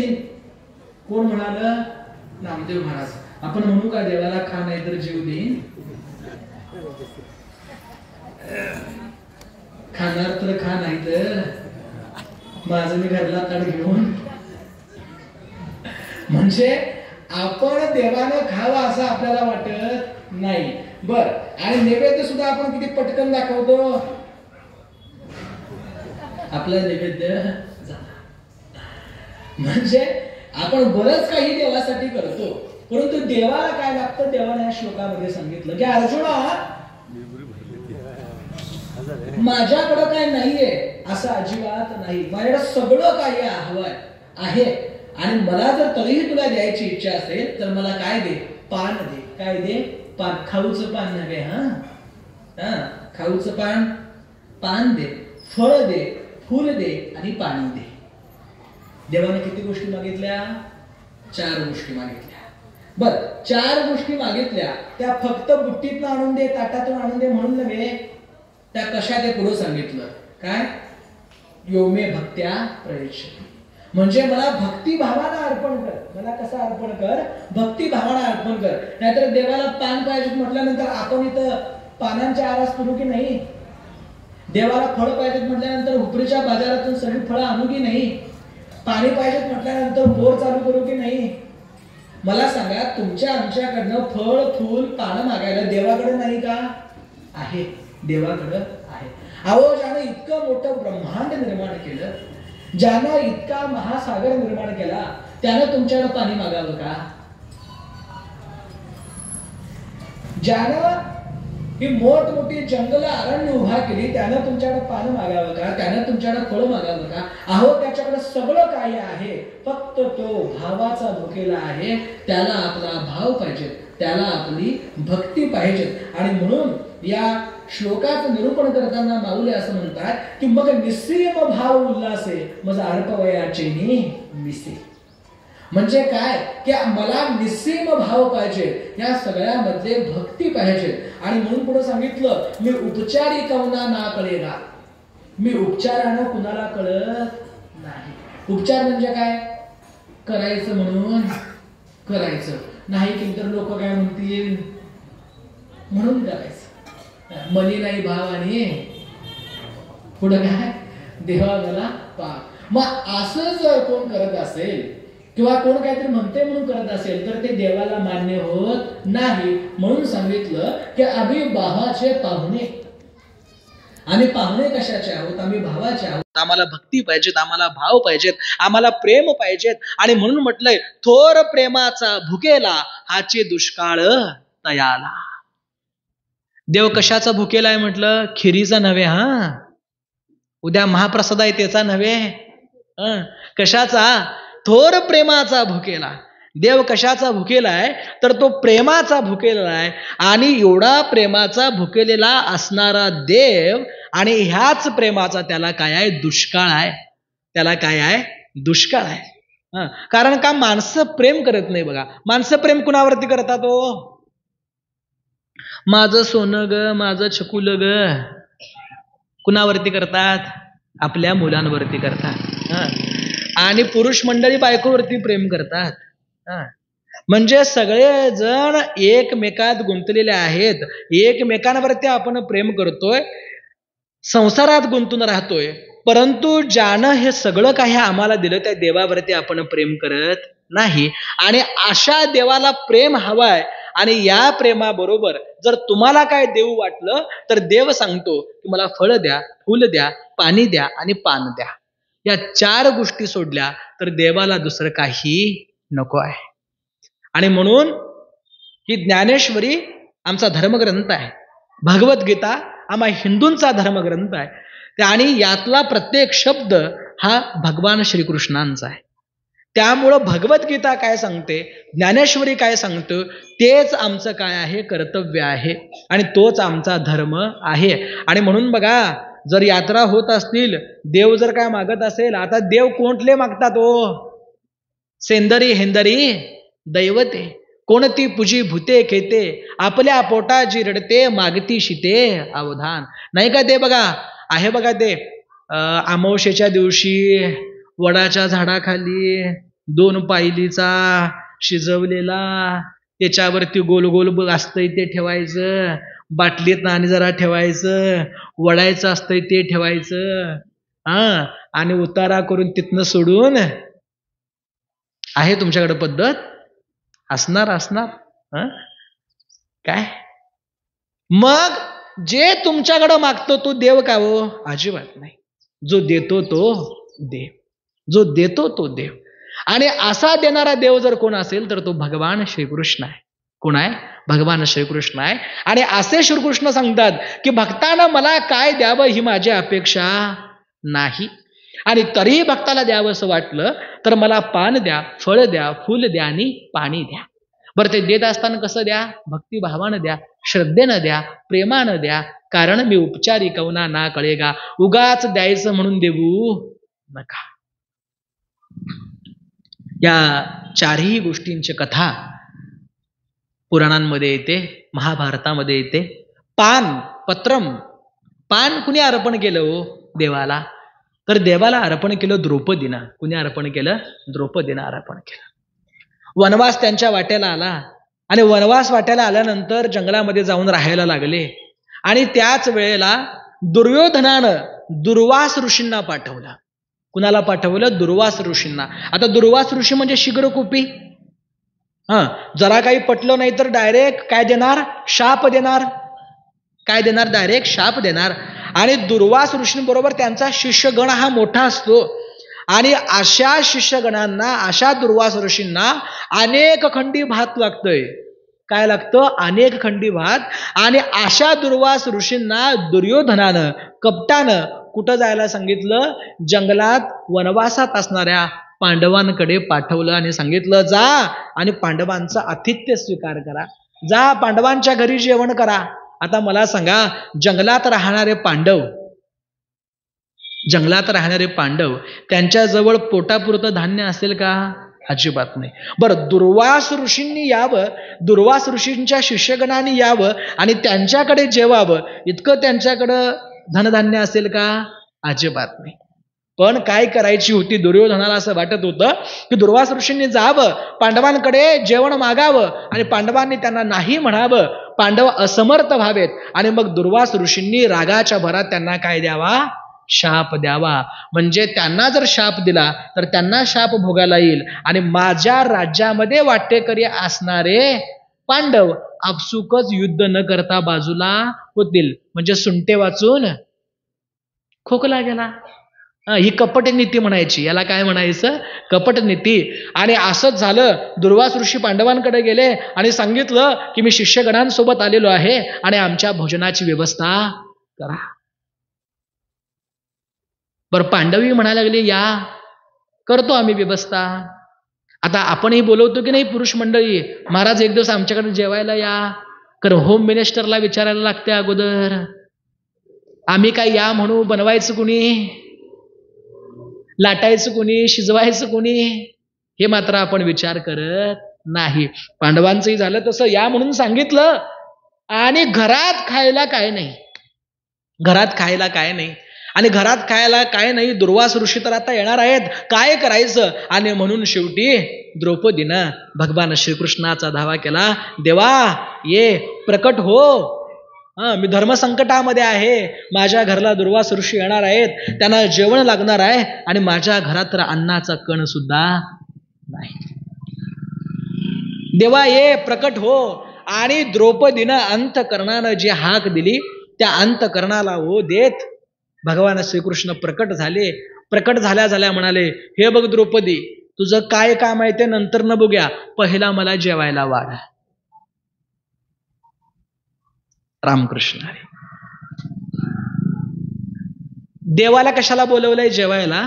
देईन. कोण म्हणाल? नामदेव महाराज. आपण म्हणू का देवाला खा नाही तर जीव देईन? खाणार तर खा नाही तर माझं मी घरला ताट घेऊन. म्हणजे आपण देवानं खावं असं आपल्याला वाटत नाही. बर, आणि नैवेद्य सुद्धा आपण किती पटकन दाखवतो. आपला नैवेद्य म्हणजे आपण बरंच काही देवासाठी करतो, परंतु देवाला काय लागतं? देवाने या श्लोकामध्ये सांगितलं की अर्जुना, माझ्याकडं काय नाहीये असं अजिबात नाही. माझ्याकडे सगळं काही हवंय आहे, आणि मला जर तरीही तुला द्यायची इच्छा असेल तर मला काय दे? पान दे. काय दे? पान. खाऊचं पान नव्हे. खाऊचं पान. पान दे, फळ दे, फूल दे आणि पाणी दे. देवाने किती गोष्टी मागितल्या? 4 गोष्टी मागितल्या. बर, 4 गोष्टी मागितल्या त्या फक्त बुट्टीतनं आणून दे, ताटातून आणून दे म्हणून नव्हे. त्या कशा ते पुढे सांगितलं. काय? योमे भक्त्या प्रयच्छति. म्हणजे मला भक्तिभावानं अर्पण कर. मला कसं अर्पण कर? भक्तिभावानं अर्पण कर. नाहीतर देवाला पान पाहिजे म्हटल्यानंतर आपण इथं पानांच्या आरास करू की नाही? देवाला फळ पाहिजेत म्हटल्यानंतर हुपरीच्या बाजारातून सगळी फळं आणू की नाही? पाणी पाहिजेत म्हटल्यानंतर बोर चालू करू की नाही? मला सांगा, तुमच्या आमच्याकडनं फळ, फूल, पानं मागायला देवाकडे नाही का? आहे. देवाकडे आहे. अहो, ज्यानं इतकं मोठं ब्रह्मांड निर्माण केलं, ज्यानं इतका महासागर निर्माण केला, त्यानं तुमच्याकडे पाणी मागावं का? ज्यानं ही मोठमोठी जंगल अरण्य उभा केली, त्यानं तुमच्याकडे पानं मागावं का? त्यानं तुमच्याकडे फळ मागावं का? अहो, त्याच्याकडे सगळं काही आहे, फक्त तो भावाचा भुकेला आहे. त्याला आपला भाव पाहिजे, त्याला आपली भक्ती पाहिजे. आणि म्हणून या श्लोकाचं निरूपण करताना माऊली असं म्हणतात की मग निस्सीम भाव उल्हासे मज अर्पवयाचे मिसे. म्हणजे काय? की मला निस्सीम भाव पाहिजे, या सगळ्यामध्ये भक्ती पाहिजे. आणि म्हणून पुढे सांगितलं, मी उपचारी कवना ना कळेगा. मी उपचारानं कुणाला कळत नाही. उपचार म्हणजे काय? करायचं म्हणून करायचं, नाही केलं तर लोक काय म्हणतील म्हणून करायचं. मनी नाही भाव आणि पुढे काय? देवा मला पाप. मग असं जर कोण करत असेल किंवा कोण काहीतरी म्हणते म्हणून करत असेल तर ते देवाला मान्य होत नाही. म्हणून सांगितलं की आम्ही भावाचे पाहुणे. आम्ही पाहुणे कशाचे आहोत? आम्ही भावाचे आहोत. आम्हाला भक्ती पाहिजेत, आम्हाला भाव पाहिजेत, आम्हाला प्रेम पाहिजेत. आणि म्हणून म्हटलंय, थोर प्रेमाचा भुकेला हाचे दुष्काळ तयाला. देव कशाचा भुकेला आहे म्हटलं? खिरीचा नव्हे. उद्या महाप्रसाद आहे त्याचा नव्हे. कशाचा? थोर प्रेमाचा भुकेला. देव कशाचा भुकेला आहे? तर तो प्रेमाचा भुकेला आहे. आणि एवढा प्रेमाचा भुकेलेला असणारा देव, आणि ह्याच प्रेमाचा त्याला काय आहे? दुष्काळ आहे. त्याला काय आहे? दुष्काळ आहे. कारण का? माणसं प्रेम करत नाही. बघा, माणसं प्रेम कुणावरती करतात? माझं सोनं ग, माझं छकुल ग, कुणावरती करतात? आपल्या मुलांवरती करतात. आणि पुरुष मंडळी बायकोवरती प्रेम करतात. म्हणजे सगळे जण एकमेकात गुंतलेले आहेत, एकमेकांवरती आपण प्रेम करतोय, संसारात गुंतून राहतोय. परंतु ज्यानं हे सगळं काही आम्हाला दिलं त्या देवावरती आपण प्रेम करत नाही. आणि अशा देवाला प्रेम हवाय. आणि या प्रेमाबरोबर जर तुम्हाला काय देऊ वाटलं तर देव सांगतो की मला फळ द्या, फूल द्या, पाणी द्या आणि पान द्या. या 4 गोष्टी सोडल्या तर देवाला दुसरं काही नको आहे. आणि म्हणून ही ज्ञानेश्वरी आमचा धर्मग्रंथ आहे. भगवद्गीता आम्हा हिंदूंचा धर्मग्रंथ आहे. आणि यातला प्रत्येक शब्द हा भगवान श्रीकृष्णांचा आहे. त्यामुळं भगवद्गीता काय सांगते, ज्ञानेश्वरी काय सांगतं, तेच आमचं काय आहे? कर्तव्य आहे. आणि तोच आमचा धर्म आहे. आणि म्हणून बघा, जर यात्रा होत असतील, देव जर काय मागत असेल, आता देव कोणतले मागतात? सेंदरी हेंदरी दैवते, कोणती पूजी भूते खेते, आपल्या पोटा जी रडते मागती शिते अवधान. नाही का? ते बघा आहे बघा, ते अमावस्येच्या दिवशी वडाच्या झाडाखाली 2 पायलीचा शिजवलेला, त्याच्यावरती गोल गोल असतंय ते ठेवायचं, बाटलीत आणि जरा ठेवायचं, वडायचं असतंय ते ठेवायचं, आणि उतारा करून तिथनं सोडून. आहे तुमच्याकडे पद्धत? असणार काय? मग जे तुमच्याकडे मागतो तो देव का हो? अजिबात नाही. जो देतो तो देव, जो देतो तो देव. आणि असा देणारा देव जर कोण असेल तर तो भगवान श्रीकृष्ण आहे. कोण आहे? भगवान श्रीकृष्ण आहे. आणि असे श्रीकृष्ण सांगतात की भक्तानं मला काय द्यावं ही माझी अपेक्षा नाही, आणि तरीही भक्ताला द्यावं असं वाटलं तर मला पान द्या, फळ द्या, फूल द्या आणि पाणी द्या. बरं, ते देत असताना कसं द्या? भक्तिभावानं द्या, श्रद्धेनं द्या, प्रेमानं द्या. कारण मी उपचारी कवना ना कळेगा. उगाच द्यायचं म्हणून देऊ नका. या चारही गोष्टींची कथा पुराणांमध्ये येते, महाभारतामध्ये येते. पान, पत्रम, पान कुणी अर्पण केलं हो देवाला? तर देवाला अर्पण केलं द्रौपदीनं. कुणी अर्पण केलं? द्रौपदीनं अर्पण केलं. वनवास त्यांच्या वाट्याला आला, आणि वनवास वाट्याला आल्यानंतर जंगलामध्ये जाऊन राहायला लागले. आणि त्याच वेळेला दुर्योधनानं दुर्वास ऋषींना पाठवलं. कुणाला पाठवलं? दुर्वास ऋषींना. आता दुर्वास ऋषी म्हणजे शीघ्रकोपी. जरा काही पटलं नाही तर डायरेक्ट काय देणार? शाप देणार. काय देणार? डायरेक्ट शाप देणार. आणि दुर्वास ऋषींबरोबर त्यांचा शिष्यगण हा मोठा असतो. आणि अशा शिष्यगणांना, अशा दुर्वास ऋषींना अनेक खंडी भात लागतोय. काय लागतं? अनेक खंडी भात. आणि अशा दुर्वास ऋषींना दुर्योधनानं, कपटानं कुठं जायला सांगितलं? जंगलात वनवासात असणाऱ्या पांडवांकडे पाठवलं आणि सांगितलं, जा आणि पांडवांचा आतिथ्य स्वीकार करा, जा पांडवांच्या घरी जेवण करा. आता मला सांगा, जंगलात राहणारे पांडव त्यांच्याजवळ पोटापुरतं धान्य असेल का? अजिबात नाही. बरं, दुर्वास ऋषींनी यावं, दुर्वास ऋषींच्या शिष्यगणांनी यावं आणि त्यांच्याकडे जेवावं, इतकं त्यांच्याकडं धनधान्य असेल का? अजिबात नाही. पण काय करायची होती? दुर्योधनाला असं वाटत होतं की दुर्वास ऋषींनी जावं, पांडवांकडे जेवण मागावं आणि पांडवांनी त्यांना नाही म्हणावं, पांडव असमर्थ व्हावेत. आणि मग दुर्वास ऋषींनी रागाच्या भरात त्यांना काय द्यावा? शाप द्यावा. म्हणजे त्यांना जर शाप दिला तर त्यांना शाप भोगायला येईल, आणि माझ्या राज्यामध्ये वाटेकरी असणारे पांडव आपसुकच युद्ध न करता बाजूला होतील. म्हणजे सुंटे वाचून खोकला गेला. ही कपट नीती म्हणायची. याला काय म्हणायचं? कपट नीती. आणि असंच झालं. दुर्वास ऋषी पांडवांकडे गेले आणि सांगितलं की मी शिष्यगणांसोबत आलेलो आहे आणि आमच्या भोजनाची व्यवस्था करा. बरं, पांडवी म्हणायला लागले, या करतो आम्ही व्यवस्था. आता आपणही बोलवतो की नाही पुरुष मंडळी, महाराज एक दिवस आमच्याकडे जेवायला या. कारण होम मिनिस्टरला विचारायला लागते अगोदर. आम्ही काय या म्हणू? बनवायचं कुणी? लाटायचं कुणी? शिजवायचं कुणी? हे मात्र आपण विचार करत नाही. पांडवांचंही झालं तसं, या म्हणून सांगितलं. आणि घरात खायला काय नाही. घरात खायला काय नाही. आणि घरात खायला काय नाही. दुर्वास ऋषी तर आता येणार आहेत, काय करायचं? आणि म्हणून शेवटी द्रौपदीनं भगवान श्रीकृष्णाचा धावा केला. देवा ये, प्रकट हो. मी धर्मसंकटामध्ये आहे, माझ्या घरला दुर्वास ऋषी येणार आहेत, त्यांना जेवण लागणार आहे, आणि माझ्या घरात तर अन्नाचा कण सुद्धा नाही. देवा ये, प्रकट हो. आणि द्रौपदीनं अंतकरणानं जी हाक दिली त्या अंतकरणाला हो देत भगवान श्रीकृष्ण प्रकट झाले. प्रकट झाल्या म्हणाले, हे बघ द्रौपदी, तुझं काय काम आहे ते नंतर न बघूया, पहिला मला जेवायला वाढ. रामकृष्ण हरी. देवाला कशाला बोलवलंय जेवायला?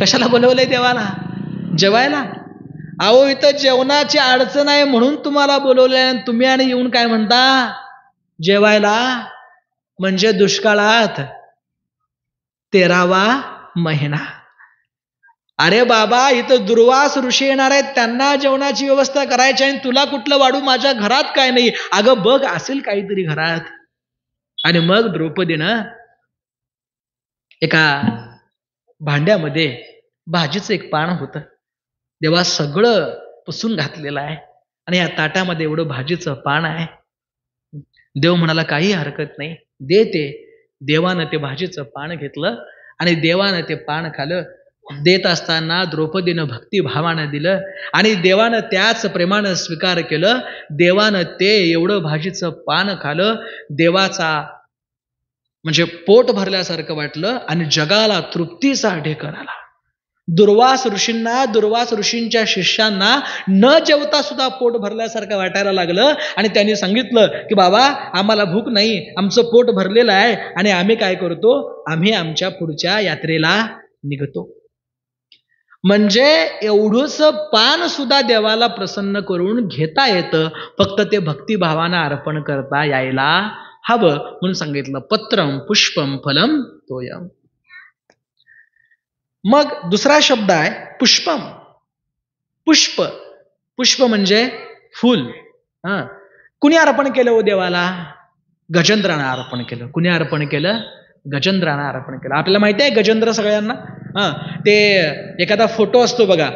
कशाला बोलवलंय देवाला जेवायला? अहो, इथं जेवणाची अडचण आहे म्हणून तुम्हाला बोलवलंय. तुम्ही आणि येऊन काय म्हणता जेवायला? म्हणजे दुष्काळात 13वा महिना. अरे बाबा, इथं दुर्वास ऋषी येणार आहेत, त्यांना जेवणाची व्यवस्था करायची आहे, तुला कुठलं वाढू? माझ्या घरात काय नाही. अगं बघ, असेल काहीतरी घरात. आणि मग द्रौपदीनं एका भांड्यामध्ये भाजीचं एक पान होतं. देवा सगळं पुसून घातलेलं आहे आणि या ताटामध्ये एवढं भाजीचं पान आहे. देव म्हणाला काही हरकत नाही, दे ते. देवानं ते भाजीचं पान घेतलं आणि देवानं ते पान खाल्लं. देत असताना द्रौपदीनं भक्तिभावानं दिलं आणि देवानं त्याच प्रेमानं स्वीकार केलं. देवानं ते एवढं भाजीचं पान खाल्लं. देवाचा म्हणजे पोट भरल्यासारखं वाटलं आणि जगाला तृप्तीचा ढेकर आला. दुर्वास ऋषींच्या शिष्यांना न जेवता सुद्धा पोट भरल्यासारखं वाटायला लागलं आणि त्यांनी सांगितलं की बाबा आम्हाला भूक नाही, आमचं पोट भरलेलं आहे आणि आम्ही काय करतो, आम्ही आमच्या पुढच्या यात्रेला निघतो. म्हणजे एवढंच पान सुद्धा देवाला प्रसन्न करून घेता येतं, फक्त ते भक्तिभावानं अर्पण करता यायला हवं म्हणून सांगितलं. पत्रम पुष्पम फलम तोयम. मग दुसरा शब्द आहे पुष्पम. पुष्प, पुष्प म्हणजे फुल. कुणी अर्पण केलं हो देवाला? गजेंद्रानं अर्पण केलं. कुणी अर्पण केलं? गजेंद्रानं अर्पण केलं. आपल्याला माहिती आहे गजेंद्र सगळ्यांना. ते एखादा फोटो असतो बघा,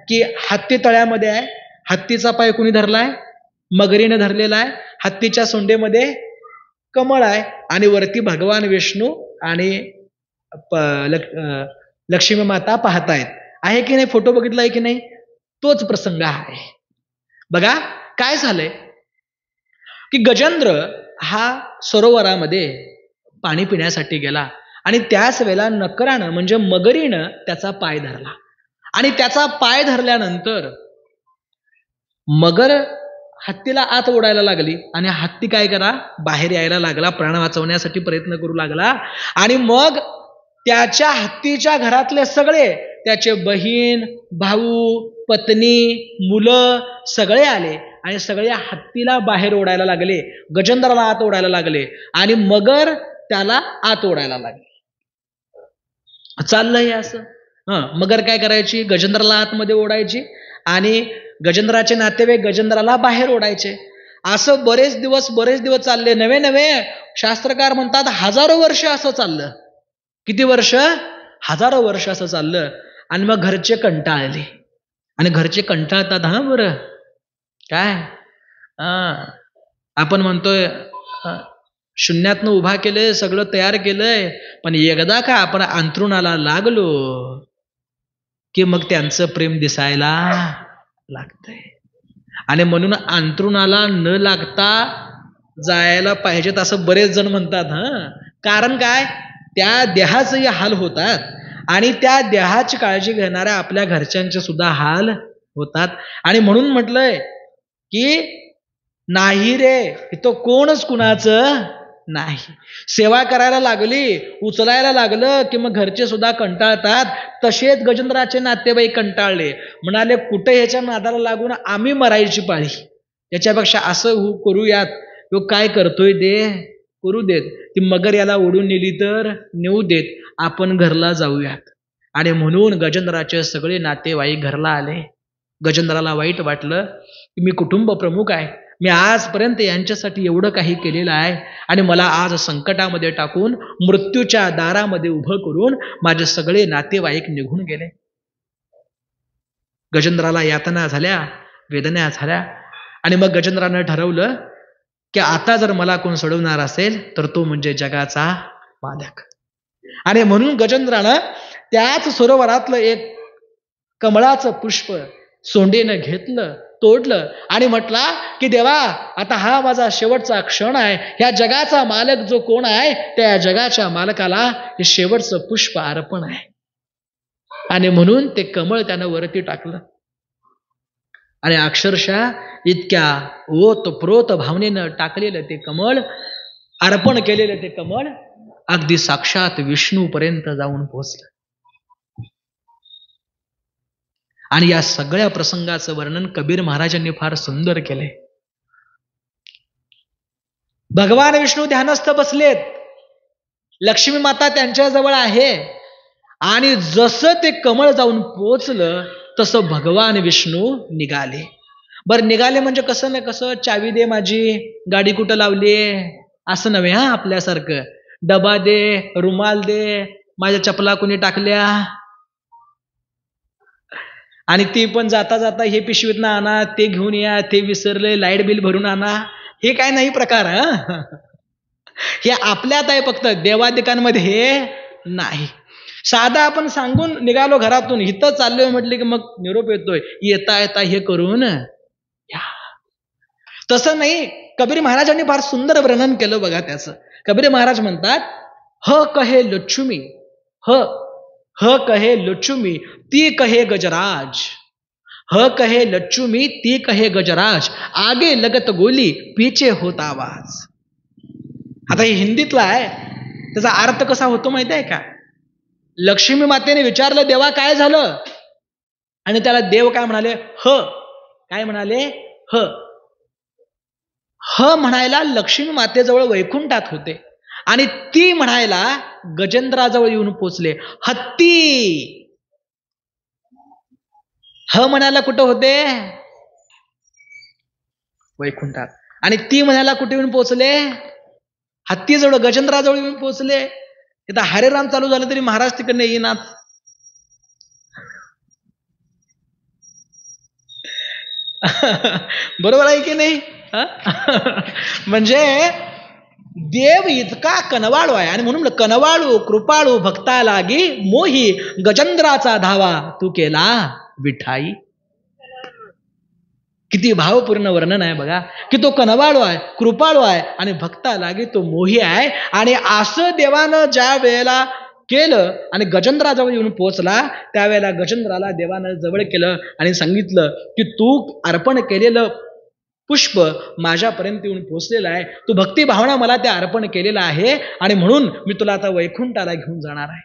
की हत्ती तळ्यामध्ये आहे, हत्तीचा पाय कुणी धरलाय? मगरीने धरलेला आहे. हत्तीच्या सोंडेमध्ये कमळ आहे आणि वरती भगवान विष्णू आणि लक्ष्मी माता पाहतायत. आहे की नाही? फोटो बघितलाय की नाही? तोच प्रसंग आहे. बघा काय झालंय की गजेंद्र हा सरोवरामध्ये पाणी पिण्यासाठी गेला आणि त्याच वेळेला नकरानं म्हणजे मगरीनं त्याचा पाय धरला आणि त्याचा पाय धरल्यानंतर मगर हत्तीला आत ओढायला लागली आणि हत्ती काय करा, बाहेर यायला लागला, प्राण वाचवण्यासाठी प्रयत्न करू लागला. आणि मग त्याच्या हत्तीच्या घरातले सगळे, त्याचे बहीण, भाऊ, पत्नी, मुलं सगळे आले आणि सगळे हत्तीला बाहेर ओढायला लागले, गजेंद्राला आत ओढायला लागले आणि मगर त्याला आत ओढायला लागले. चाललंय असं. मगर काय करायची? गजेंद्राला आतमध्ये ओढायची आणि गजेंद्राचे नातेवाईक गजेंद्राला बाहेर ओढायचे. असं बरेच दिवस चालले. नवे शास्त्रकार म्हणतात हजारो वर्ष असं चाललं. किती वर्ष? हजारो वर्ष असं चाललं. आणि मग घरचे कंटाळले. आणि घरचे कंटाळतात. बरं काय आपण म्हणतोय शून्यातनं उभा केलंय, सगळं तयार केलंय, पण एकदा का आपण अंथरुणाला लागलो की मग त्यांचं प्रेम दिसायला लागतंय. आणि म्हणून अंथरुणाला न लागता जायला पाहिजेत असं बरेच जण म्हणतात. कारण काय? त्या देहाचेही हाल होतात आणि त्या देहाची काळजी घेणाऱ्या आपल्या घरच्यांचे सुद्धा हाल होतात. आणि म्हणून म्हटलंय की नाही रे, इथं कोणच कुणाचं नाही. सेवा करायला लागली, उचलायला लागलं की मग घरचे सुद्धा कंटाळतात. तसेच गजेंद्राचे नातेवाईक कंटाळले. म्हणाले कुठे ह्याच्या नादाला लागून आम्ही मरायची पाळी, याच्यापेक्षा असं करूयात, तो काय करतोय दे करू देत, ती मगर याला ओढून नेली तर नेऊ देत, आपण घरला जाऊयात. आणि म्हणून गजेंद्राचे सगळे नातेवाईक घरला आले. गजेंद्राला वाईट वाटलं की मी कुटुंब प्रमुख आहे, मी आजपर्यंत यांच्यासाठी एवढं काही केलेलं आहे आणि मला आज संकटामध्ये टाकून मृत्यूच्या दारामध्ये उभं करून माझे सगळे नातेवाईक निघून गेले. गजेंद्राला यातना झाल्या, वेदना झाल्या आणि मग गजेंद्रानं ठरवलं की आता जर मला कोण सोडवणार असेल तर तो म्हणजे जगाचा मालक. आणि म्हणून गजेंद्रानं त्याच सरोवरातलं एक कमळाचं पुष्प सोंडेनं घेतलं, तोडलं आणि म्हटला की देवा आता हा माझा शेवटचा क्षण आहे. ह्या जगाचा मालक जो कोण आहे त्या जगाच्या मालकाला हे शेवटचं पुष्प अर्पण आहे. आणि म्हणून ते कमळ त्यानं वरती टाकलं आणि अक्षरशः इतक्या ओतप्रोत भावनेनं टाकलेलं ते कमळ, अर्पण केलेलं ते कमळ अगदी साक्षात विष्णूपर्यंत जाऊन पोहोचलं. आणि या सगळ्या प्रसंगाचं वर्णन कबीर महाराजांनी फार सुंदर केले. भगवान विष्णू ध्यानस्थ बसलेत, लक्ष्मी माता त्यांच्या जवळ आहे आणि जसं ते कमळ जाऊन पोचलं तसं भगवान विष्णू निघाले. बरं निघाले म्हणजे कसं ना कसं चावी दे माझी, गाडी कुठं लावली असं नव्हे. आपल्यासारखं डबा दे, रुमाल दे, माझ्या चपला कोणी टाकल्या, आणि ती पण जाता जाता हे पिशवीतनं आणा, ते घेऊन या, ते विसरले, लाईट बिल भरून आणा. हे काय नाही प्रकार. हे आपल्यात आहे फक्त, देवादिकांमध्ये हे नाही. साधा आपण सांगून निघालो घरातून, इथं चाललोय म्हटले की मग निरोप येतोय, येता येता हे करून या. तसं नाही. कबीर महाराजांनी फार सुंदर वर्णन केलं बघा त्याचं. कबीर महाराज म्हणतात, ह कहे लक्ष्मी, ह कहे लक्ष्मी ती कहे गजराज, ह कहे लक्ष्मी ती कहे गजराज, आगे लगत गोली पीछे होता आवाज. आता हे हिंदीतला आहे, त्याचा अर्थ कसा होतो माहिती आहे का? लक्ष्मी मातेने विचारलं, देवा काय झालं? आणि त्याला देव काय म्हणाले? काय म्हणाले? ह म्हणायला लक्ष्मी मातेजवळ वैकुंठात होते, आणि ती म्हणायला गजेंद्राजवळ येऊन पोचले. हत्ती ह म्हणायला कुठं होते? वैकुंठात. आणि ती म्हणायला कुठे येऊन पोचले? हत्तीजवळ, गजेंद्राजवळ येऊन पोचले. इथं हरेराम चालू झालं तरी महाराज तिकडे येईनात. बरोबर आहे की नाही? म्हणजे देव इतका कनवाळू आहे, आणि म्हणून कनवाळू कृपाळू भक्ता लागी मोही गजेंद्राचा धावा तू केला विठाई. किती भावपूर्ण वर्णन आहे बघा, की तो कनवाळू आहे, कृपाळू आहे, आणि भक्ता लागी तो मोही आहे. आणि असं देवानं ज्या वेळेला केलं आणि गजेंद्राजवळ येऊन पोहोचला, त्यावेळेला गजेंद्राला देवानं जवळ केलं आणि सांगितलं की तू अर्पण केलेलं पुष्प माझ्यापर्यंत येऊन पोहोचलेलं आहे, तू भक्ती भावना मला ते अर्पण केलेलं आहे, आणि म्हणून मी तुला आता वैकुंठाला घेऊन जाणार आहे.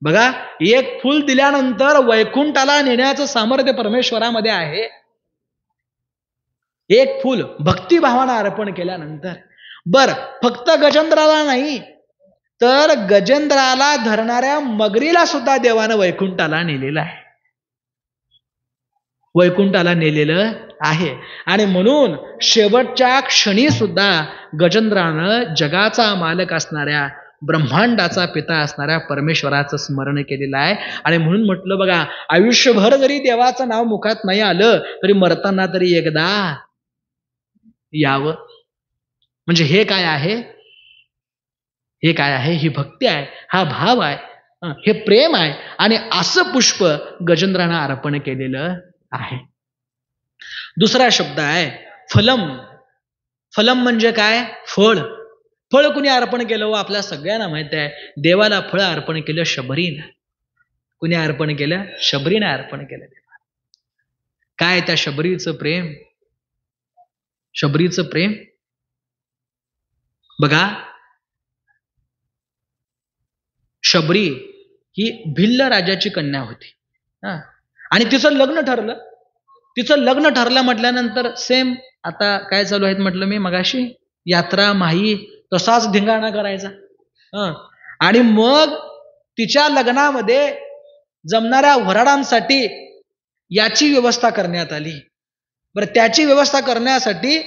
बघा, एक फूल दिल्यानंतर वैकुंठाला नेण्याचं सामर्थ्य परमेश्वरामध्ये आहे. एक फूल भक्तिभावानं अर्पण केल्यानंतर. बर, फक्त गजेंद्राला नाही, तर गजेंद्राला धरणाऱ्या मगरीला सुद्धा देवानं वैकुंठाला नेलेलं आहे. वैकुंठाला नेलेलं आहे. आणि म्हणून शेवटच्या क्षणी सुद्धा गजेंद्रानं जगाचा मालक असणाऱ्या, ब्रह्मांडाचा पिता असणाऱ्या परमेश्वराचं स्मरण केलेलं आहे. आणि म्हणून म्हटलं बघा, आयुष्यभर जरी देवाचं नाव मुखात नाही आलं तरी मरताना तरी एकदा यावं. म्हणजे हे काय आहे? हे काय आहे? ही भक्ती आहे, हा भाव आहे, हे प्रेम आहे. आणि असं पुष्प गजेंद्रानं अर्पण केलेलं आहे. दुसरा शब्द आहे फलम. फलम म्हणजे काय? फळ. फळ कुणी अर्पण केलं? व आपल्या सगळ्यांना माहित आहे, देवाला फळ अर्पण केलं शबरीनं. कुणी अर्पण केलं? शबरीनं अर्पण केलं. काय त्या शबरीचं प्रेम, शबरीचं प्रेम बघा. शबरी ही भिल्ल राजाची कन्या होती, आणि तिचं लग्न ठरलं. तिचं लग्न ठरलं म्हटल्यानंतर सेम आता काय चालू आहेत म्हटलं मी मगाशी, यात्रा माही तसाच धिंगाणा करायचा. आणि मग तिच्या लग्नामध्ये जमणाऱ्या वऱ्हाडांसाठी याची व्यवस्था करण्यात आली. बरं, त्याची व्यवस्था करण्यासाठी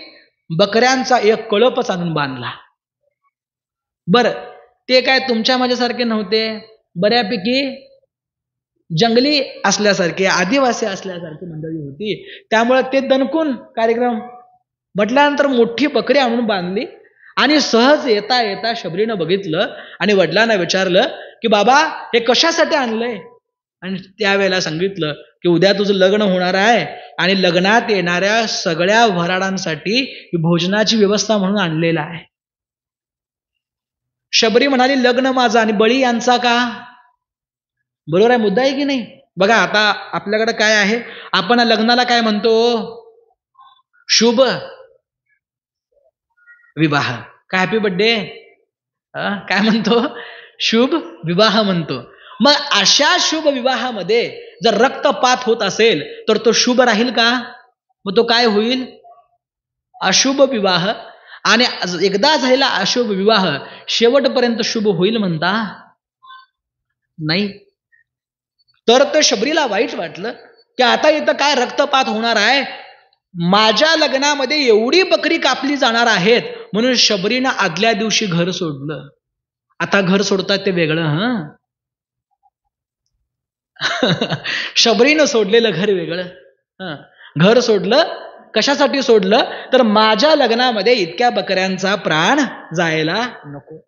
बकऱ्यांचा एक कळपच आणून बांधला. बरं, ते काय तुमच्या माझ्यासारखे नव्हते, बऱ्यापैकी जंगली असल्यासारखे, आदिवासी असल्यासारखी मंडळी होती. त्यामुळे ते दणकून कार्यक्रम म्हटल्यानंतर मोठी बकरी आणून बांधली. आणि सहज येता येता शबरीनं बघितलं आणि वडिलांना विचारलं की बाबा हे कशासाठी आणलंय? आणि त्यावेळेला सांगितलं की उद्या तुझं लग्न होणार आहे, आणि लग्नात येणाऱ्या सगळ्या वऱ्हाडांसाठी भोजनाची व्यवस्था म्हणून आणलेला आहे. शबरी म्हणाली, लग्न माझं आणि बळी यांचा का? बरोबर आहे, मुद्दा आहे की नाही? बघा, आता आपल्याकडे काय आहे, आपण लग्नाला काय म्हणतो? शुभ विवाह. काय हॅपी बर्थडे काय म्हणतो? शुभ विवाह म्हणतो. मग अशा शुभ विवाहामध्ये जर रक्तपात होत असेल तर तो शुभ राहील का? मग तो काय होईल? अशुभ विवाह. आणि एकदा झालेला अशुभ विवाह शेवटपर्यंत शुभ होईल म्हणता नाही. तर ते शबरीला वाईट वाटलं की आता इथं काय रक्तपात होणार आहे, माझ्या लग्नामध्ये एवढी बकरी कापली जाणार आहेत, म्हणून शबरीनं आदल्या दिवशी घर सोडलं. आता घर सोडतात ते वेगळं. शबरीनं सोडलेलं घर वेगळं. घर सोडलं कशासाठी सोडलं तर माझ्या लग्नामध्ये इतक्या बकऱ्यांचा प्राण जायला नको.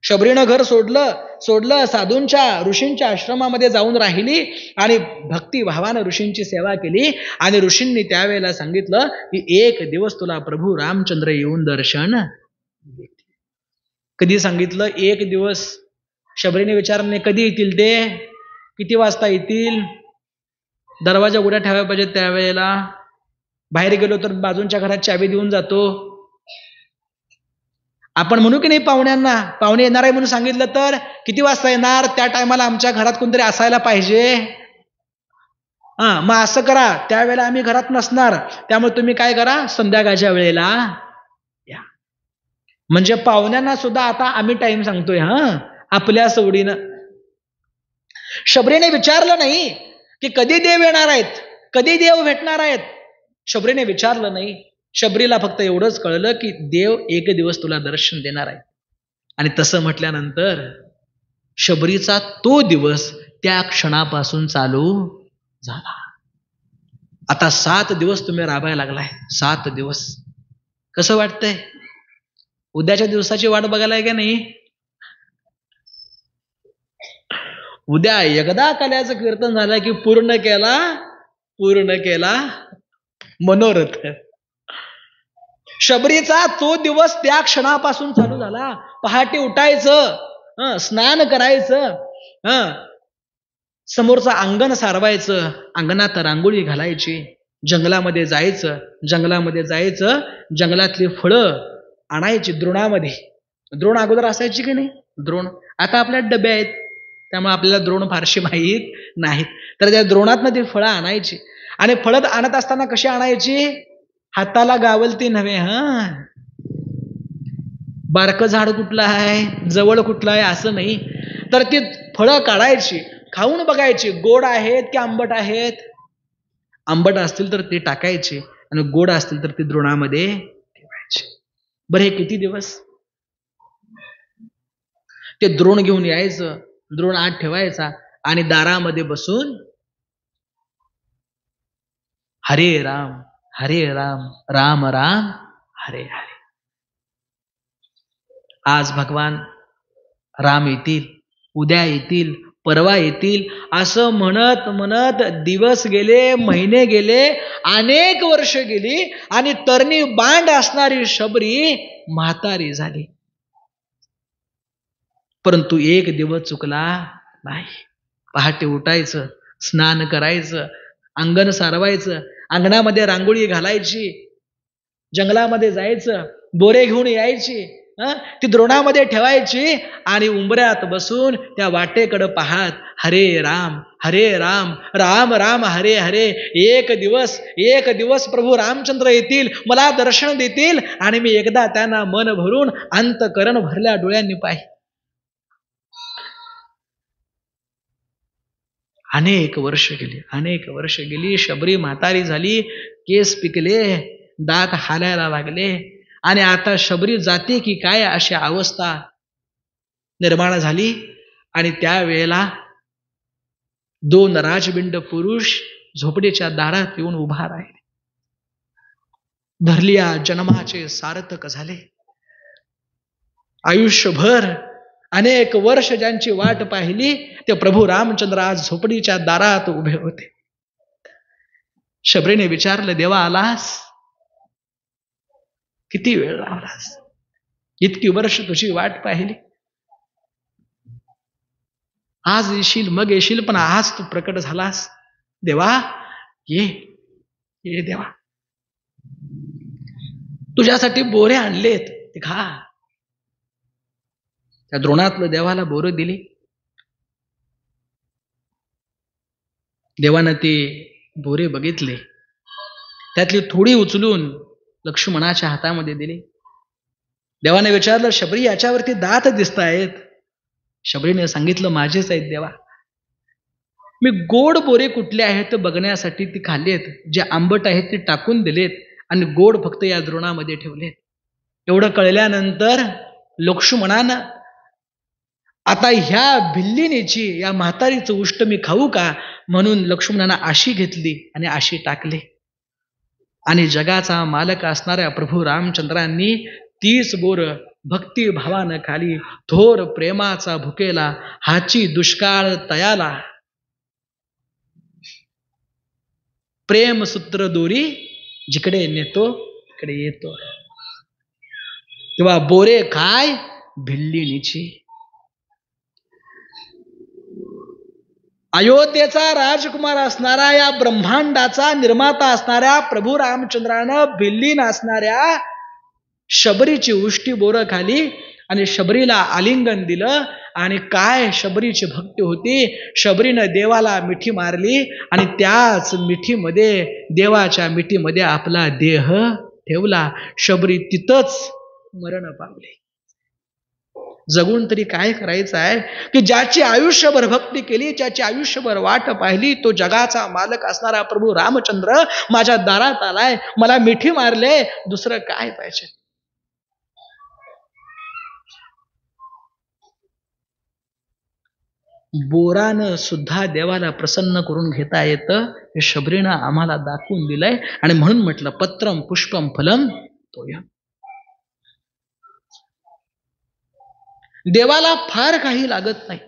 शबरीनं घर सोडलं साधूंच्या ऋषींच्या आश्रमामध्ये जाऊन राहिली आणि भक्तिभावानं ऋषींची सेवा केली. आणि ऋषींनी त्यावेळेला सांगितलं की एक दिवस तुला प्रभू रामचंद्र येऊन दर्शन देतील. कधी सांगितलं? एक दिवस. शबरीने विचारले कधी येतील ते, किती वाजता येतील, दरवाजा उघड्या ठेवायला पाहिजे त्यावेळेला, बाहेर गेलो तर बाजूंच्या घरात चावी देऊन जातो. आपण म्हणू की नाही पाहुण्यांना, पाहुणे येणार आहे म्हणून सांगितलं तर किती वाजता येणार, त्या टायमाला आमच्या घरात कोणतरी असायला पाहिजे. मग असं करा, त्यावेळेला आम्ही घरात नसणार, त्यामुळे तुम्ही काय करा संध्याकाळच्या वेळेला या. म्हणजे पाहुण्यांना सुद्धा आता आम्ही टाइम सांगतोय आपल्या सवडीनं. शबरीने विचारलं नाही की कधी देव येणार आहेत, कधी देव भेटणार आहेत. शबरीने विचारलं नाही. शबरीला फक्त एवढंच कळलं की देव एक दिवस तुला दर्शन देणार आहे. आणि तसं म्हटल्यानंतर शबरीचा तो दिवस त्या क्षणापासून चालू झाला. आता 7 दिवस तुम्ही राबायला लागलाय. 7 दिवस. कसं वाटतंय? उद्याच्या दिवसाची वाट बघायलाय का नाही? उद्या एकदा कल्याचं कीर्तन झालं की पूर्ण केला मनोरथ. शबरीचा तो दिवस त्या क्षणापासून चालू झाला. पहाटे उठायचं, स्नान करायचं, समोरचं अंगण सारवायचं, अंगणात रांगोळी घालायची, जंगलामध्ये जायचं, जंगलातली फळं आणायची द्रोणामध्ये. द्रोण अगोदर असायची की नाही? द्रोण आता आपल्या डबे आहेत त्यामुळे आपल्याला द्रोण फारशी माहीत नाहीत. तर त्या द्रोणातनं ती फळं आणायची. आणि फळं आणत असताना कशी आणायची? हाताला गावलती नव्हे. बारकं झाड कुठलं आहे, जवळ कुठलं आहे असं नाही. तर ती फळं काढायची, खाऊन बघायची गोड आहेत की आंबट आहेत. आंबट असतील तर ते टाकायचे आणि गोड असतील तर ती द्रोणामध्ये ठेवायची. बरं हे किती दिवस? ते द्रोण घेऊन यायचं, द्रोण आत ठेवायचा आणि दारामध्ये बसून हरे राम हरे राम राम राम हरे हरे. आज भगवान राम येतील, उद्या येतील, परवा येतील असं म्हणत म्हणत दिवस गेले, महिने गेले, अनेक वर्ष गेली आणि तरणी बांड असणारी शबरी म्हातारी झाली. परंतु एक दिवस चुकला नाही. पहाटे उठायचं, स्नान करायचं, अंगण सारवायचं, अंगणामध्ये रांगोळी घालायची, जंगलामध्ये जायचं, बोरे घेऊन यायची, ती द्रोणामध्ये ठेवायची आणि उंबऱ्यात बसून त्या वाटेकडे पाहत हरे राम राम राम हरे हरे. एक दिवस प्रभू रामचंद्र येतील, मला दर्शन देतील आणि मी एकदा त्यांना मन भरून अंतकरण भरल्या डोळ्यांनी पाहि. अनेक वर्ष गेली. शबरी म्हातारी झाली, केस पिकले, दात हालायला लागले आणि आता शबरी जाते की काय अशी अवस्था निर्माण झाली. आणि त्यावेळेला 2 राजबिंड पुरुष झोपडीच्या दारात येऊन उभा राहिले. धरलिया जन्माचे सार्थक झाले. आयुष्यभर अनेक वर्ष ज्यांची वाट पाहिली ते प्रभू रामचंद्र आज झोपडीच्या दारात उभे होते. शबरीने विचारलं, देवा आलास? किती वेळ लावलास? इतकी वर्ष तुझी वाट पाहिली, आज येशील मग येशील, पण आज तू प्रकट झालास. देवा ये देवा, तुझ्यासाठी बोरे आणलेत, ते खा. त्या द्रोणातलं देवाला बोरं दिली. देवानं ते बोरे बघितले, त्यातली थोडी उचलून लक्ष्मणाच्या हातामध्ये दिली. देवाने विचारलं, शबरी याच्यावरती दात दिसत आहेत? शबरीने सांगितलं, माझेच आहेत देवा. मी गोड बोरे कुठले आहेत बघण्यासाठी ती खाल्लेत, जे आंबट आहेत ते टाकून दिलेत आणि गोड फक्त या द्रोणामध्ये ठेवलेत. एवढं कळल्यानंतर लक्ष्मणानं आता ह्या भिल्लिनीची, या म्हातारीचं उष्ट मी खाऊ का, म्हणून लक्ष्मणानं आशी घेतली आणि आशी टाकली. आणि जगाचा मालक असणाऱ्या प्रभू रामचंद्रांनी 30 बोर भक्तिभावानं खाली, थोर प्रेमाचा भुकेला हाची दुष्काळ तयाला, प्रेम सूत्र दोरी जिकडे नेतो तिकडे येतो. तेव्हा बोरे काय भिल्लिनीची. अयोध्येचा राजकुमार असणारा, या ब्रह्मांडाचा निर्माता असणाऱ्या प्रभू रामचंद्रानं भिल्लीन असणाऱ्या शबरीची उष्टी बोरं खाली आणि शबरीला आलिंगन दिलं. आणि काय शबरीची भक्ती होती. शबरीनं देवाला मिठी मारली आणि त्याच मिठीमध्ये, देवाच्या मिठीमध्ये आपला देह ठेवला. शबरी तिथंच मरण पावली. जगून तरी काय करायचं आहे की ज्याची आयुष्यभर भक्ती केली, ज्याची आयुष्यभर वाट पाहिली, तो जगाचा मालक असणारा प्रभू रामचंद्र माझ्या दारात आलाय, मला मिठी मारले, दुसरं काय पाहिजे. बोरानं सुद्धा देवाला प्रसन्न करून घेता येतं, हे शबरीनं आम्हाला दाखवून दिलंय. आणि म्हणून म्हटलं पत्रम पुष्पम फलम तोयम. देवाला फार काही लागत नाही.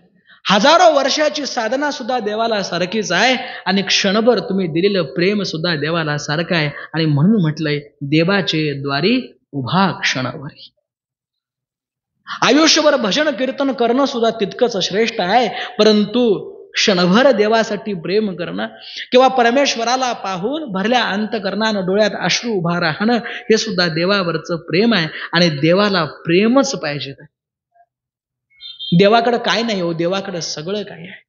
हजारो वर्षाची साधना सुद्धा देवाला सारखीच आहे आणि क्षणभर तुम्ही दिलेलं प्रेम सुद्धा देवाला सारखं आहे. आणि म्हणून म्हटलंय देवाचे द्वारी उभा क्षणभरी. आयुष्यभर भजन कीर्तन करणं सुद्धा तितकंच श्रेष्ठ आहे, परंतु क्षणभर देवासाठी प्रेम करणं किंवा परमेश्वराला पाहून भरल्या अंतकरणानं डोळ्यात अश्रू उभा राहणं, हे सुद्धा देवावरचं प्रेम आहे. आणि देवाला प्रेमच पाहिजे. देवाकडे काय नाही हो, देवाकडे सगळं काय आहे.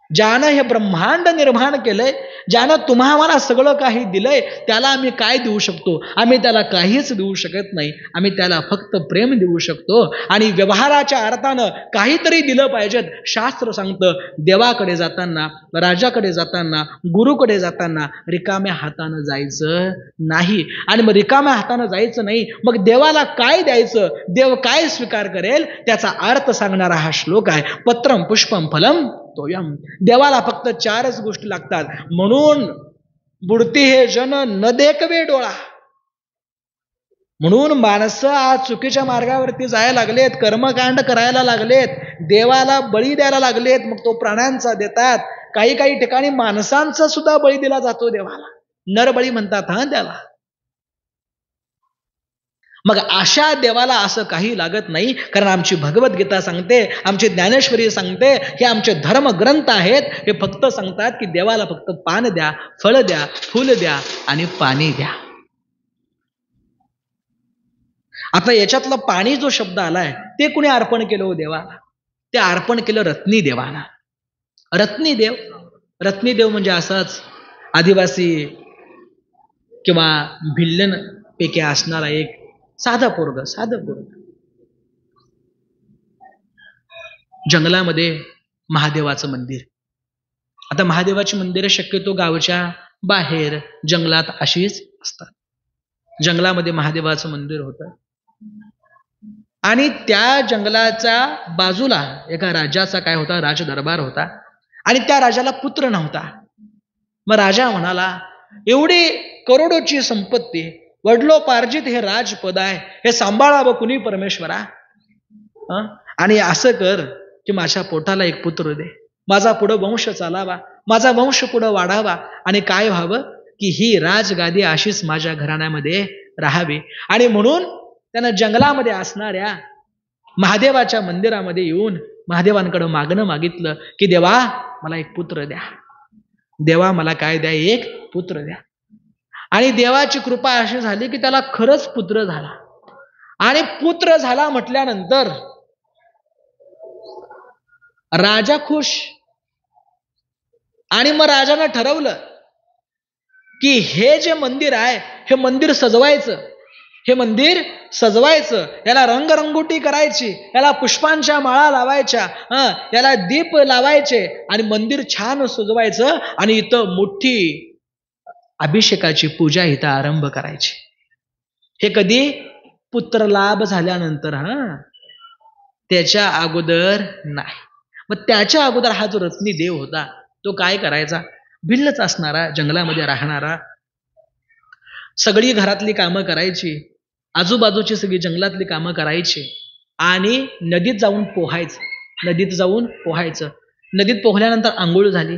ज्यानं हे ब्रह्मांड निर्माण केलंय, ज्यानं तुम्हाला सगळं काही दिलंय, त्याला आम्ही काय देऊ शकतो. आम्ही त्याला काहीच देऊ शकत नाही. आम्ही त्याला फक्त प्रेम देऊ शकतो. आणि व्यवहाराच्या अर्थानं काहीतरी दिलं पाहिजेत. शास्त्र सांगतं देवाकडे जाताना, राजाकडे जाताना, गुरुकडे जाताना रिकाम्या हातानं जायचं नाही. आणि मग रिकाम्या हातानं जायचं नाही, मग देवाला काय द्यायचं, देव काय स्वीकार करेल, त्याचा अर्थ सांगणारा हा श्लोक आहे. पत्रम पुष्पम फलम तोयम. देवाला फक्त 4च गोष्टी लागतात. म्हणून बुडती हे जन न देखवे डोळा. म्हणून माणसं आज चुकीच्या मार्गावरती जायला लागलेत, कर्मकांड करायला लागलेत, देवाला बळी द्यायला लागलेत. मग तो प्राण्यांचा देतात, काही ठिकाणी माणसांचा सुद्धा बळी दिला जातो देवाला. नरबळी म्हणतात हा त्याला. मग अशा देवाला असं काही लागत नाही, कारण आमची भगवद्गीता सांगते, आमची ज्ञानेश्वरी सांगते, हे आमचे धर्मग्रंथ आहेत, हे फक्त सांगतात की देवाला फक्त पान द्या, फळ द्या, फुल द्या आणि पाणी द्या. आता याच्यातलं पाणी जो शब्द आलाय ते कुणी अर्पण केलं हो देवाला? ते अर्पण केलं रत्नी देवाला. रत्नी देव म्हणजे असाच आदिवासी किंवा भिल्लन पैकी असणारा एक साधं पोरग. जंगलामध्ये महादेवाचं मंदिर. आता महादेवाची मंदिरं शक्यतो गावच्या बाहेर जंगलात अशीच असतात. जंगलामध्ये महादेवाचं मंदिर होतं आणि त्या जंगलाच्या बाजूला एका राजाचा काय होता, राजदरबार होता. आणि त्या राजाला पुत्र नव्हता. मग राजा म्हणाला, एवढी करोडोची संपत्ती, वडलोपार्जित हे राजपद आहे, हे सांभाळावं कुणी परमेश्वरा. आणि असं कर की माझ्या पोटाला एक पुत्र दे, माझा पुढं वंश चालावा, माझा वंश पुढं वाढावा. आणि काय व्हावं की ही राजगादी अशीच माझ्या घराण्यामध्ये राहावी. आणि म्हणून त्यानं जंगलामध्ये असणाऱ्या महादेवाच्या मंदिरामध्ये येऊन महादेवांकडे मागणं मागितलं की देवा मला एक पुत्र द्या. देवा मला काय द्या, एक पुत्र द्या. आणि देवाची कृपा अशी झाली की त्याला खरंच पुत्र झाला. आणि पुत्र झाला म्हटल्यानंतर राजा खुश. आणि मग राजानं ठरवलं की हे जे मंदिर आहे हे मंदिर सजवायचं, याला रंगरंगोटी करायची, याला पुष्पांच्या माळा लावायच्या, याला दीप लावायचे आणि मंदिर छान सजवायचं. आणि इथं मोठी अभिषेकाची पूजा इथं आरंभ करायची. हे कधी? पुत्र लाभ झाल्यानंतर. त्याच्या अगोदर नाही. मग त्याच्या अगोदर हा जो रत्नी देव होता तो काय करायचा? भिल्लच असणारा, जंगलामध्ये राहणारा, सगळी घरातली कामं करायची, आजूबाजूची सगळी जंगलातली कामं करायची आणि नदीत जाऊन पोहायचं. नदीत जाऊन पोहायचं. नदीत पोहल्यानंतर आंघोळ झाली.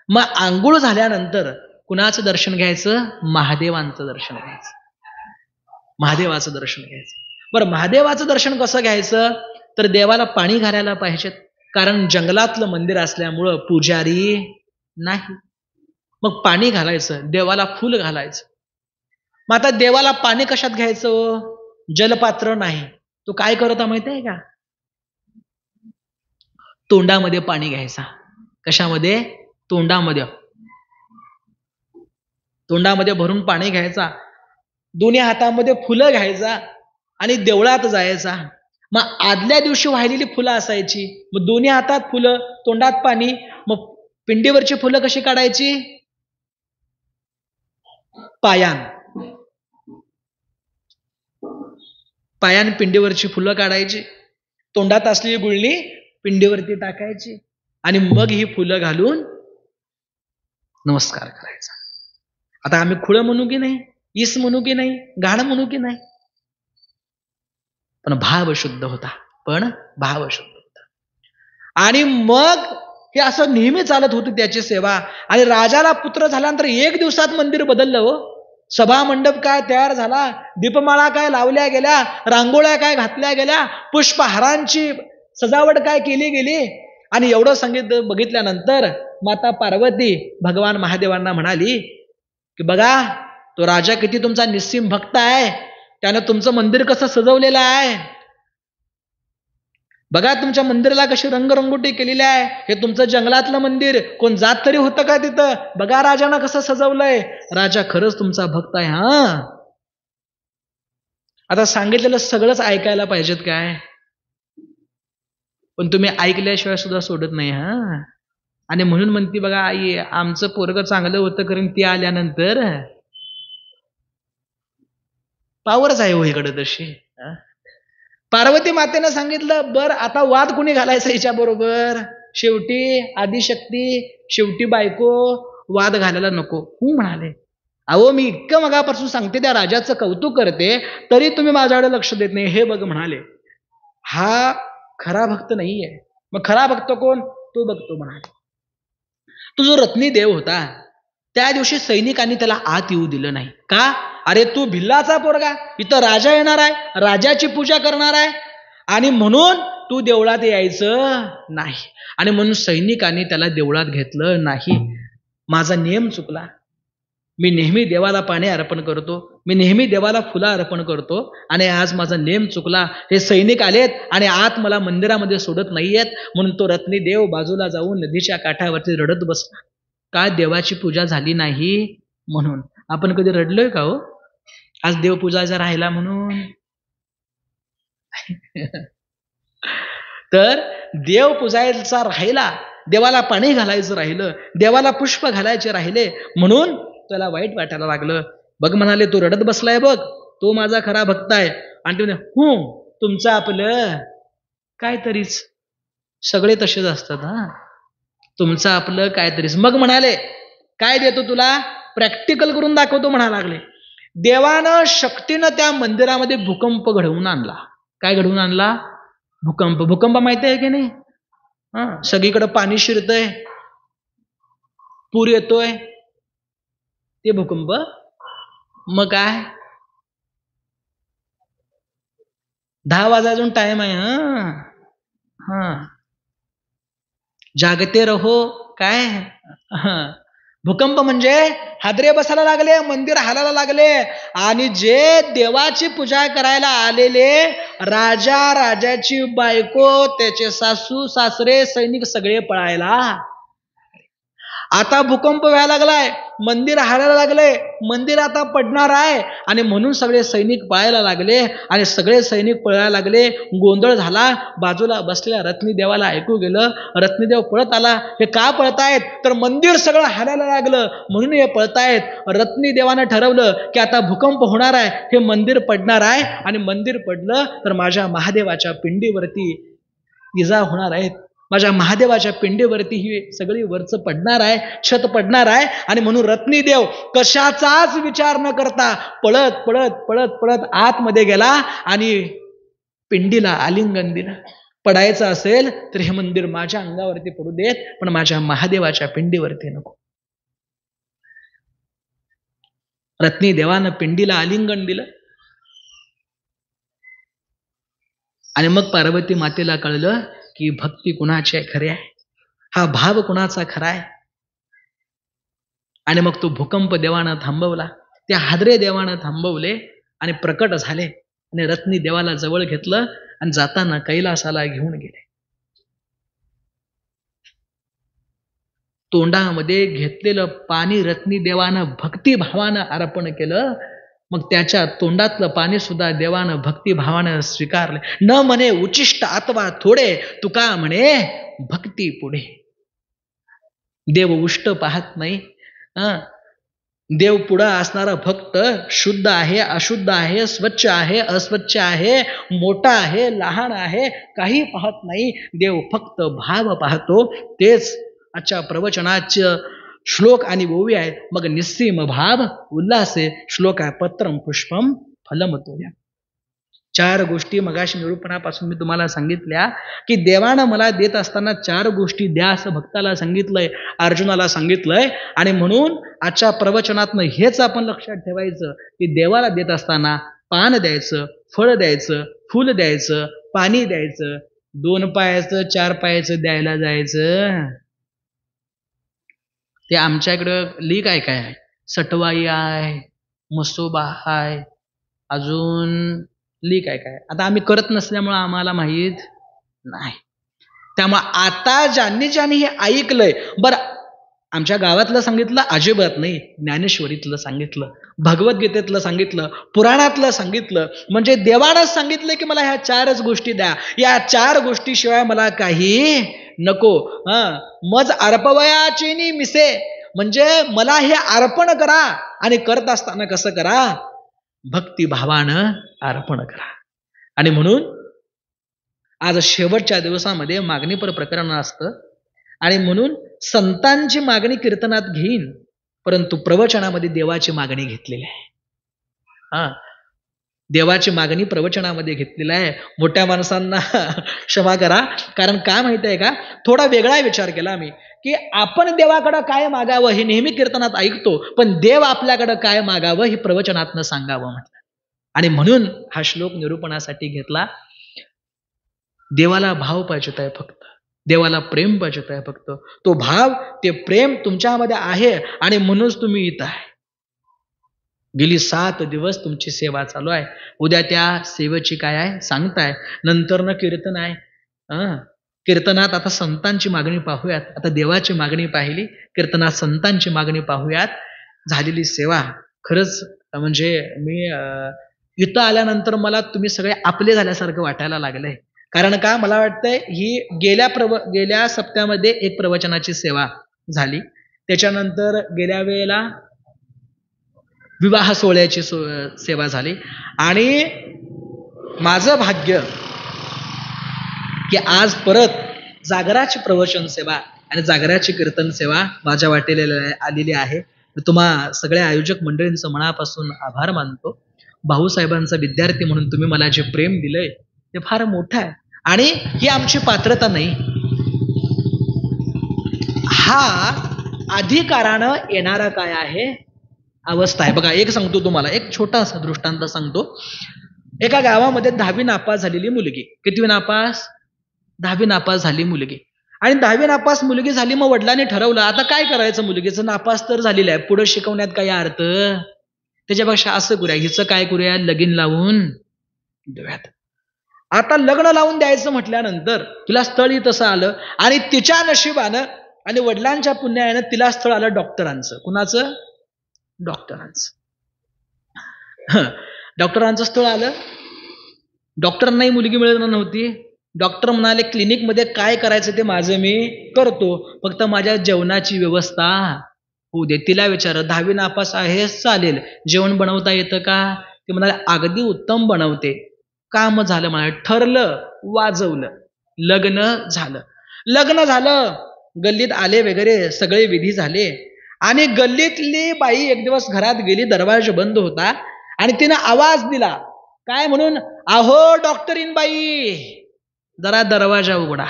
मग आंघोळ झाल्यानंतर कुणाचं दर्शन घ्यायचं? महादेवांचं दर्शन घ्यायचं. महादेवाचं दर्शन घ्यायचं. बरं, महादेवाचं दर्शन कसं घ्यायचं? तर देवाला पाणी घालायला पाहिजेत, कारण जंगलातलं मंदिर असल्यामुळं पुजारी नाही. मग पाणी घालायचं, देवाला फुल घालायचं. मग आता देवाला पाणी कशात घ्यायचं? जलपात्र नाही. तो काय करता माहिती आहे का? तोंडामध्ये पाणी घ्यायचा. कशामध्ये? तोंडामध्ये. तोंडामध्ये भरून पाणी घ्यायचा, दोन्ही हातामध्ये फुलं घ्यायचा आणि देवळात जायचा. मग आदल्या दिवशी वाहिलेली फुलं असायची, मग दोन्ही हातात फुलं, तोंडात पाणी. मग पिंडीवरची फुलं कशी काढायची? पायान पिंडीवरची फुलं काढायची, तोंडात असलेली गुळणी पिंडीवरती टाकायची आणि मग ही फुलं घालून नमस्कार करायचा. आता आम्ही खुळं म्हणू की नाही, ईस म्हणू की नाही, घाण म्हणू की नाही, पण भाव शुद्ध होता. आणि मग हे असं नेहमी चालत होती त्याची सेवा. आणि राजाला पुत्र झाल्यानंतर 1 दिवसात मंदिर बदललं हो. सभा मंडप काय तयार झाला, दीपमाळा काय लावल्या गेल्या, रांगोळ्या काय घातल्या गेल्या, पुष्पहारांची सजावट काय केली गेली. आणि एवढं सांगितलं बघितल्यानंतर माता पार्वती भगवान महादेवांना म्हणाली की बघा, तो राजा किती तुमचा निस्सीम भक्त आहे, त्यानं तुमचं मंदिर कसं सजवलेलं आहे. बघा तुमच्या मंदिराला कशी रंगरंगोटी केलेली आहे. हे तुमचं जंगलातलं मंदिर, कोण जात तरी होतं का तिथं? बघा राजानं कसं सजवलंय. राजा खरंच तुमचा भक्त आहे. हा, आता सांगितलेलं सगळंच ऐकायला पाहिजेत काय? पण तुम्ही ऐकल्याशिवाय सुद्धा सोडत नाही. हा, आणि म्हणून म्हणते बघा आई, आमचं पोरग चांगलं होतं, कारण ती आल्यानंतर पावरच आहे हो इकडं तशी. पार्वती मातेनं सांगितलं, बर आता वाद कुणी घालायचा हिच्या बरोबर? शेवटी आदिशक्ती, शेवटी बायको, वाद घालायला नको. हो म्हणाले. अहो, मी इतकं मगापासून सांगते, त्या राजाचं कौतुक करते, तरी तुम्ही माझ्याकडे लक्ष देत नाही. हे बघ म्हणाले, हा खरा भक्त नाहीये. मग खरा भक्त कोण? तो बघतो म्हणाले. तो जो रत्नी देव होता, त्या दिवशी सैनिकांनी त्याला आत येऊ दिलं नाही. का? अरे तू भिल्लाचा पोरगा, इथं राजा येणार आहे, राजाची पूजा करणार आहे, आणि म्हणून तू देवळात यायचं नाही. आणि म्हणून सैनिकांनी त्याला देवळात घेतलं नाही. माझा नियम चुकला. मी नेहमी देवाला पाणी अर्पण करतो, मी नेहमी देवाला फुलं अर्पण करतो, आणि आज माझा नेम चुकला. हे सैनिक आलेत आणि आत मला मंदिरामध्ये सोडत नाहीयेत. म्हणून तो रत्नी देव बाजूला जाऊन नदीच्या काठावरती रडत बसला. का? देवाची पूजा झाली नाही म्हणून. आपण कधी रडलोय का हो? आज देवपूजाचा राहिला म्हणून. तर देव पूजायचा राहिला, देवाला पाणी घालायचं राहिलं, देवाला पुष्प घालायचे राहिले, म्हणून त्याला वाईट वाटायला लागलं. बघ म्हणाले, तो रडत बसलाय बघ, तो माझा खरा भक्त आहे. आणि ते तुमचं आपलं काहीतरीच. सगळे तसेच असतात. हा, तुमचं आपलं काहीतरीच. मग म्हणाले, काय देतो तुला? प्रॅक्टिकल करून दाखवतो म्हणा लागले. देवानं शक्तीनं त्या मंदिरामध्ये भूकंप घडवून आणला. काय घडवून आणला? भूकंप. भूकंप माहिती आहे की नाही? सगळीकडे पाणी शिरतंय, पूर येतोय, ते भूकंप. मग काय, 10 वाजायचा टाइम आहे. जागते रहो. काय भूकंप म्हणजे हादरे बसायला लागले, मंदिर हालायला लागले, आणि जे देवाची पूजा करायला आलेले राजा, राजाची बायको, त्याचे सासू सासरे, सैनिक सगळे पळायला. आता भूकंप व्हायला लागलाय, मंदिर हारायला लागले, मंदिर आता पडणार आहे, आणि म्हणून सगळे सैनिक पळायला लागले, आणि सगळे सैनिक पळायला लागले. गोंधळ झाला. बाजूला बसलेल्या रत्नीदेवाला ऐकू गेलं. रत्नीदेव पळत आला. हे का पळतायत? तर मंदिर सगळं हारायला लागलं म्हणून हे पळतायत. रत्नीदेवानं ठरवलं की आता भूकंप होणार आहे, हे मंदिर पडणार आहे, आणि मंदिर पडलं तर माझ्या महादेवाच्या पिंडीवरती इजा होणार आहेत. माझ्या महादेवाच्या पिंडीवरती ही सगळी वरचं पडणार आहे, छत पडणार आहे. आणि म्हणून रत्नीदेव कशाचाच विचार न करता पळत पळत पळत पळत आतमध्ये गेला आणि पिंडीला आलिंगन दिलं. पडायचं असेल तर हे मंदिर माझ्या अंगावरती पडू देत, पण माझ्या महादेवाच्या पिंडीवरती नको. रत्नीदेवानं पिंडीला आलिंगन दिलं. आणि मग पार्वती मातेला कळलं की भक्ती कुणाची आहे खरी आहे, हा भाव कुणाचा खरा आहे. आणि मग तो भूकंप देवानं थांबवला, त्या हादरे देवानं थांबवले आणि प्रकट झाले, आणि रत्नी देवाला जवळ घेतलं आणि जाताना कैलासाला घेऊन गेले. तोंडामध्ये घेतलेलं पाणी रत्नी देवानं भक्तिभावानं अर्पण केलं. मग त्याच्या तोंडातलं पाणी सुद्धा देवानं भक्तिभावानं स्वीकारलं. न म्हणे उचिष्ट अथवा थोडे, तुका म्हणे भक्ती पुढे. देव उष्ट पाहत नाही. देव पुढं असणारा भक्त शुद्ध आहे, अशुद्ध आहे, स्वच्छ आहे, अस्वच्छ आहे, मोठा आहे, लहान आहे, काही पाहत नाही. देव फक्त भाव पाहतो. तेच आजच्या प्रवचनाचं श्लोक आणि ओवी आहे. मग निस्सीम भाव उल्हासे, श्लोक आहे पत्रम पुष्पम फलम तोया. 4 गोष्टी मगाशी निरूपणापासून मी तुम्हाला सांगितल्या की देवानं मला देत असताना 4 गोष्टी द्या असं भक्ताला सांगितलंय, अर्जुनाला सांगितलंय. आणि म्हणून आजच्या प्रवचनातनं हेच आपण लक्षात ठेवायचं की देवाला देत असताना पान द्यायचं, फळ द्यायचं, फूल द्यायचं, पाणी द्यायचं, 2 पायाचं 4 पायाचं द्यायला जायचं. ते आमच्याकडं ली काय काय आहे, सटवाई आहे, मसोबा आहे, अजून ली काय काय. आता आम्ही करत नसल्यामुळं आम्हाला माहीत नाही. त्यामुळे आता ज्यांनी ज्यांनी हे ऐकलंय, बरं आमच्या गावातलं सांगितलं अजिबात नाही, ज्ञानेश्वरीतलं सांगितलं, भगवद्गीतेतलं सांगितलं, पुराणातलं सांगितलं. म्हणजे देवानंच सांगितलं की मला ह्या 4च गोष्टी द्या, या 4 गोष्टीशिवाय मला काही नको. मज अर्पवयाची मिसे, म्हणजे मला हे अर्पण करा. आणि करत असताना कसं करा, भक्तिभावानं अर्पण करा. आणि म्हणून आज शेवटच्या दिवसामध्ये मागणीपर प्रकरण असतं, आणि म्हणून संतांची मागणी कीर्तनात घेईन, परंतु प्रवचनामध्ये देवाची मागणी घेतलेली आहे. देवाची मागणी प्रवचनामध्ये घेतलेली आहे. मोठ्या माणसांना क्षमा करा, कारण काय माहिती आहे का, थोडा वेगळा विचार केला मी की आपण देवाकडं काय मागावं हे नेहमी कीर्तनात ऐकतो, पण देव आपल्याकडं काय मागावं हे प्रवचनातनं सांगावं म्हटलं. आणि म्हणून हा श्लोक निरूपणासाठी घेतला. देवाला भाव पाहिजे आहे फक्त, देवाला प्रेम पाहिजे आहे फक्त. तो भाव, ते प्रेम तुमच्यामध्ये आहे, आणि म्हणूनच तुम्ही इथं आहे. गेली 7 दिवस तुमची सेवा चालू आहे. उद्या त्या सेवेची काय आहे सांगताय, नंतर न कीर्तन आहे. कीर्तनात आता संतांची मागणी पाहूयात. आता देवाची मागणी पाहिली, कीर्तनात संतांची मागणी पाहूयात. झालेली सेवा खरंच म्हणजे मी इथं आल्यानंतर मला तुम्ही सगळे आपले झाल्यासारखं वाटायला लागलंय. कारण का, मला वाटतंय ही गेल्या सप्त्यामध्ये एक प्रवचनाची सेवा झाली, त्याच्यानंतर गेल्या वेळेला विवाह सोहळ्याची सेवा झाली, आणि माझं भाग्य की आज परत जागराची प्रवचन सेवा आणि जागराची कीर्तन सेवा माझ्या वाटेला आलेली आहे. मी तुम्हा सगळ्या आयोजक मंडळींचं मनापासून आभार मानतो. भाऊसाहेबांचा विद्यार्थी म्हणून तुम्ही मला जे प्रेम दिलंय ते फार मोठं आहे, आणि ही आमची पात्रता नाही, हा अधिकारानं येणारा काय आहे अवस्था आहे. बघा, एक सांगतो तुम्हाला, एक छोटासा दृष्टांत सांगतो. एका गावामध्ये 10वी नापास झालेली मुलगी. कितवी नापास? 10वी नापास झाली मुलगी. आणि 10वी नापास मुलगी झाली. मग वडिलांनी ठरवलं आता काय करायचं, मुलगीचं नापास तर झालेलं आहे, पुढे शिकवण्यात काही अर्थ, त्याच्यापेक्षा असं करूया, हिचं काय करूया, लगीन लावून देऊयात. आता लग्न लावून द्यायचं म्हटल्यानंतर तिला स्थळही तसं आलं, आणि तिच्या नशिबानं आणि वडिलांच्या पुण्यानं तिला स्थळ आलं डॉक्टरांचं. कुणाचं? डॉक्टरांचं. डॉक्टरांचं स्थळ आलं. डॉक्टरांनाही मुलगी मिळत नव्हती. डॉक्टर म्हणाले क्लिनिकमध्ये काय करायचं ते माझं मी करतो, फक्त माझ्या जेवणाची व्यवस्था होऊ दे. तिला विचार 10वी नापास आहे, चालेल, जेवण बनवता येतं का? ते म्हणाले अगदी उत्तम बनवते. काम झालं म्हणाले, ठरलं, वाजवलं, लग्न झालं. लग्न झालं, गल्लीत आले वगैरे सगळे विधी झाले आणि गल्लीतली बाई एक दिवस घरात गेली, दरवाजा बंद होता आणि तिनं आवाज दिला. काय म्हणून? अहो डॉक्टरीन बाई, जरा दरवाजा उघडा.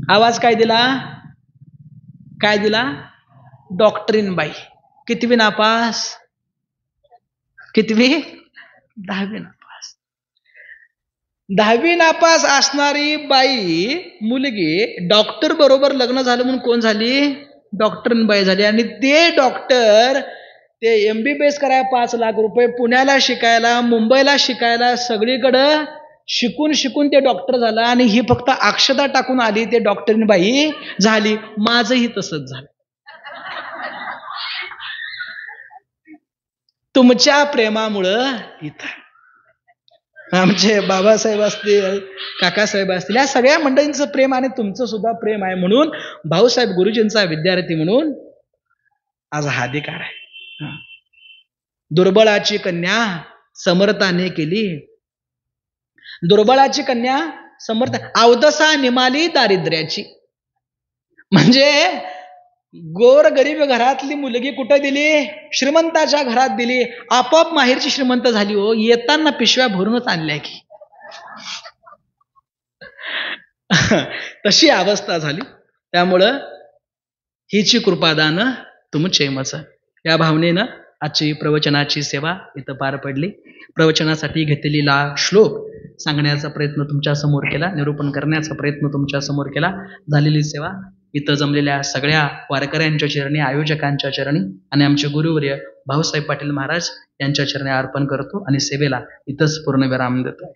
आवाज काय दिला? काय दिला? डॉक्टरीन बाई. कितवी नापास? कितवी? 10वी नापास. 10वी नापास असणारी बाई, मुलगी, डॉक्टर बरोबर लग्न झालं म्हणून कोण झाली? डॉक्टरीन बाई झाली. आणि ते डॉक्टर ते MBBS करायला 5 लाख रुपये, पुण्याला शिकायला, मुंबईला शिकायला, सगळीकडं शिकून ते डॉक्टर झाला आणि ही फक्त अक्षता टाकून आली, ते डॉक्टरीन बाई झाली. माझंही तसंच झालं. तुमच्या प्रेमामुळं इथं आमचे बाबासाहेब असतील, काकासाहेब असतील, या सगळ्या मंडळींचं प्रेम आणि तुमचं सुद्धा प्रेम आहे म्हणून भाऊसाहेब गुरुजींचा विद्यार्थी म्हणून आज हा अधिकार आहे. दुर्बळाची कन्या समर्थाने केली. दुर्बळाची कन्या समर्थ, अवदसा निमाली दारिद्र्याची. म्हणजे गोर गरीब घरातली मुलगी कुठं दिली? श्रीमंताच्या घरात दिली. आपोआप माहेरची श्रीमंत झाली. हो, येताना पिशव्या भरूनच आणल्या की. तशी अवस्था झाली. त्यामुळं हिची कृपादान तुमचेमच. या भावनेनं आजची प्रवचनाची सेवा इथं पार पडली. प्रवचनासाठी घेतलेला श्लोक सांगण्याचा प्रयत्न तुमच्या समोर केला, निरूपण करण्याचा प्रयत्न तुमच्या समोर केला. झालेली सेवा इथं जमलेल्या सगळ्या वारकऱ्यांच्या चरणी, आयोजकांच्या चरणी आणि आमचे गुरुवर्य भाऊसाहेब पाटील महाराज यांच्या चरणी अर्पण करतो आणि सेवेला इथंच पूर्ण विराम देतो.